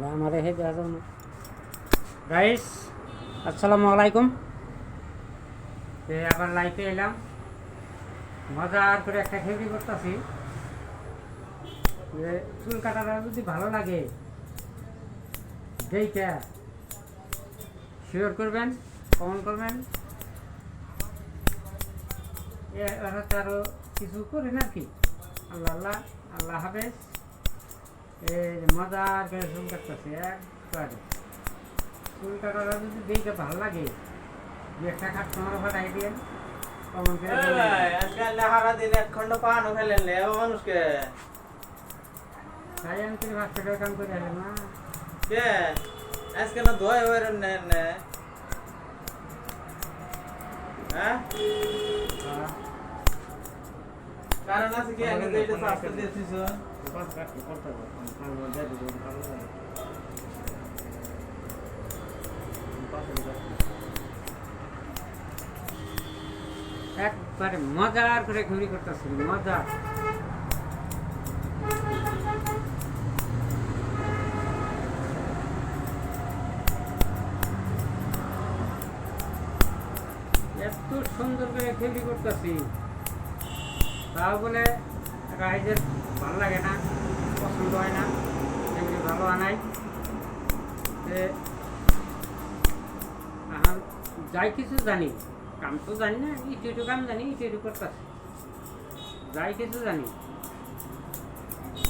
हमारे है ज़्यादा ना গাইস আসসালামু আলাইকুম। আবার লাইফে এলাম, মজার করে একটা খেবি করতেছি। চুল কাটাটা যদি ভালো লাগে যেইটা শেয়ার করবেন, কমেন্ট করবেন। আরও কিছু করেন আর কি। আল্লাহ আল্লাহ আল্লাহ হাফেজ। মজার করে চুল কাটতেছি একবারে। চুল কাটাটা যদি দেখতে ভালো লাগে দু একটা কাস্টমার ফাটাই দিয়ে কমেন্ট করে মানুষকে তাই আমি তুমি হসপিটাল কাম করে এলাম না। আজকে না দোয়া হ্যাঁ কারণ আছে কি আগে যেটা সাস্তে দিয়েছিস একবারে মজার করে ঘুরি করতেছি, মজা। এত সুন্দর করে খেলি করতেছি, তাও বলে রাইজের ভালো লাগে না, পছন্দ হয় না, এমনি ভালো আনাই। এখন যাই কিছু জানি, কাম তো জানি না, একটু কাম জানি, একটু করতেছি। যাই কিছু জানি,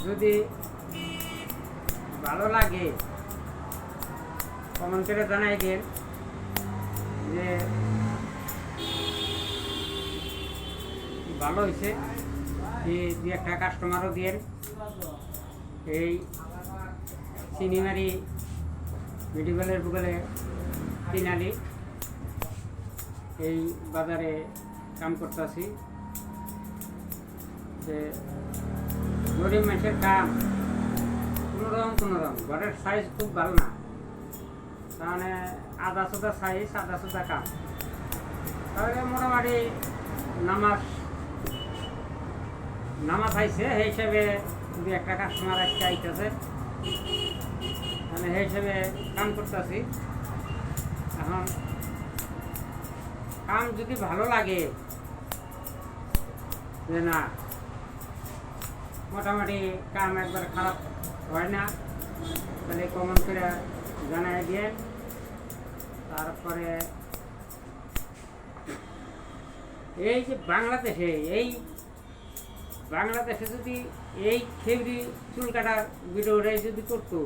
যদি ভালো লাগে কমেন্ট করে জানাই দিন যে ভালো হয়েছে। দু একটা কাস্টমারও দিয়ে এই সিনেমারি মেডিকেলের বুকলে তিনালি এই বাজারে কাম করতেছি। যে গরিব মানুষের কাম কোনোরকম ঘরের সাইজ খুব ভালো না, তাহলে আধা সুদা সাইজ, আধা সুদা কাম। তাহলে মোটামুটি নামাজ আইছে, সেই হিসাবে দু একটা কাস্টমার আজকে আইতেছে, মানে সেই হিসাবে কাম করতেছি। এখন কাম যদি ভালো লাগে যে না মোটামুটি কাম একবার খারাপ হয় না, তাহলে কমেন্ট করে জানাই দিয়ে। তারপরে এই যে বাংলাদেশে যদি এই খেবরি চুল কাটার ভিডিওটাই যদি করতো,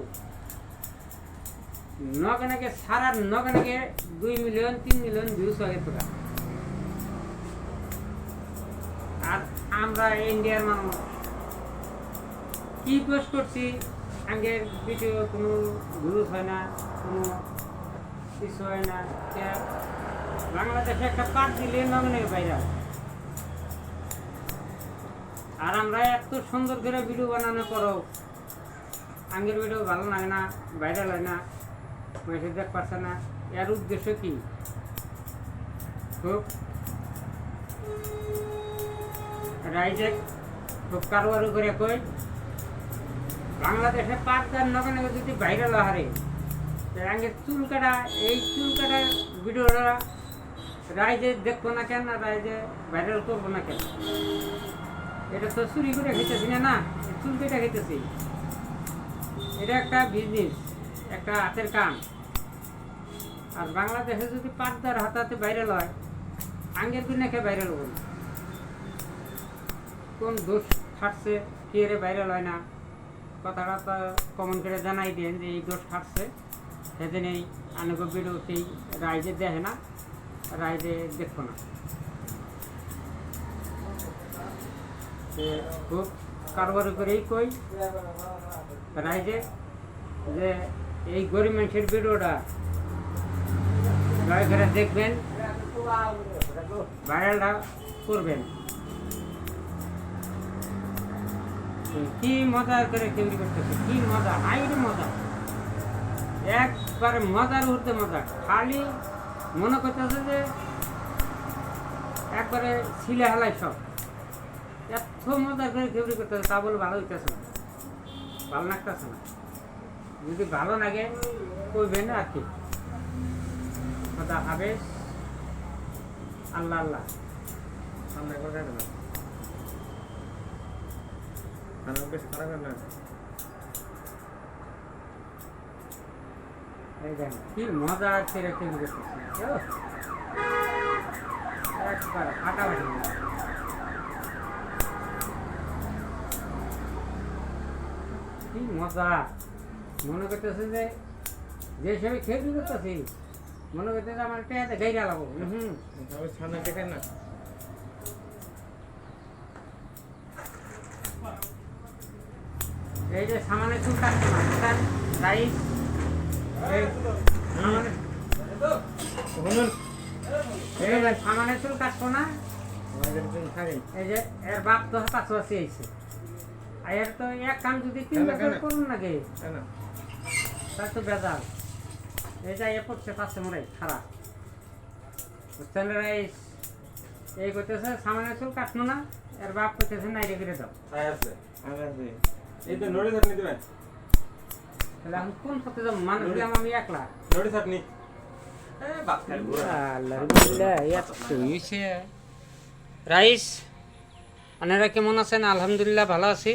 নগনাকে সারা নগনাকে 2 মিলিয়ন 3 মিলিয়ন ভিউজ হয়ে যেত। আর আমরা ইন্ডিয়ার মানুষ কি পোস্ট করছি, আগের ভিডিও কোনো ভিউজ হয় না, কোনো কিছু হয় না। বাংলাদেশে একটা পাট দিলে নগনাকে বাইরে। আর আমরা এত সুন্দর করে ভিডিও বানানোর পরও আগের ভিডিও ভালো লাগে না, ভাইরাল হয় না, মেসেজ দেখ পারছে না। এর উদ্দেশ্য কি? খুব রাইজে খুব কারোয়ারু করে কই বাংলাদেশে 5,000 নগনে যদি ভাইরাল হারে আগের চুল কাটা, এই চুল কাটা ভিডিওটা রাইজে দেখবো না কেন, রাইজে ভাইরাল করবো না কেন? এটা তো চুরি করে খেতেছি না, চুল কেটে খেতেছি। এটা একটা বিজনেস, একটা হাতের কাম। আর বাংলাদেশে যদি 5,000 হাতে ভাইরাল হয়, আগের দিনে কে ভাইরাল হবো না? কোন দোষ খাটছে কে রে ভাইরাল হয় না? কথাটা তো কমেন্ট করে জানাই দেন যে এই দোষ খাটছে, সেদিন এই আনুগ ভিডিও সেই রাইজে দেখে না, রাইজে দেখবো না। খুব কারবারি করেই কই রাইজে যে এই গরিব মানুষের ভিডিওটা দয়া করে দেখবেন, ভাইরালটা করবেন। কি মজা করে তৈরি করতেছে, কি মজা, হাইরে মজা, একবারে মজার উঠতে মজা। খালি মনে করতেছে যে একবারে ছিলে হালাই সব। এত মজা করে তৈরি করতেছে, তা বলে ভালো হইতেছে না, ভালো লাগতেছে না। যদি ভালো লাগে কইবেন আর কি। খোদা হাফেজ। আল্লাহ আল্লাহ। সামনে একবার কাটে না খারাপ বেশি খারাপ না এই দেখেন কি মজা আছে রেখে করতেছি একবার ফাটাফাটি কি মজা মনে করতেছে যে যে হিসেবে খেয়ে করতেছি মনে করতেছে আমার টেহাতে গাইরা লাগবো তবে সামনে দেখেন না এই যে সামানে চুল কাটছে না বুঝছেন রাইস এই সামানে শুনুন এই যে সামানে চুল কাটবো না আমাদের জন্য থাকেন এই যে এর বাপ তো পাশাপাশি আইছে আর এর তো এক কাম যদি 3 বছর করুন নাকি তাই না তার তো বেজাল এই যে এ পড়ছে পাশে মরে খারাপ বুঝছেন রাইস এই করতেছে সামানে চুল কাটবো না এর বাপ করতেছে নাইরে করে দাও আয় আছে আগে আছে এই তো নড়ি থাকনি দিবেন তাহলে এখন কোন পথে যাবো মানুষ দিলাম আমি একলা নড়ি থাকনি বাপ খাই রাইস আপনারা কেমন আছেন? আলহামদুলিল্লাহ ভালো আছি।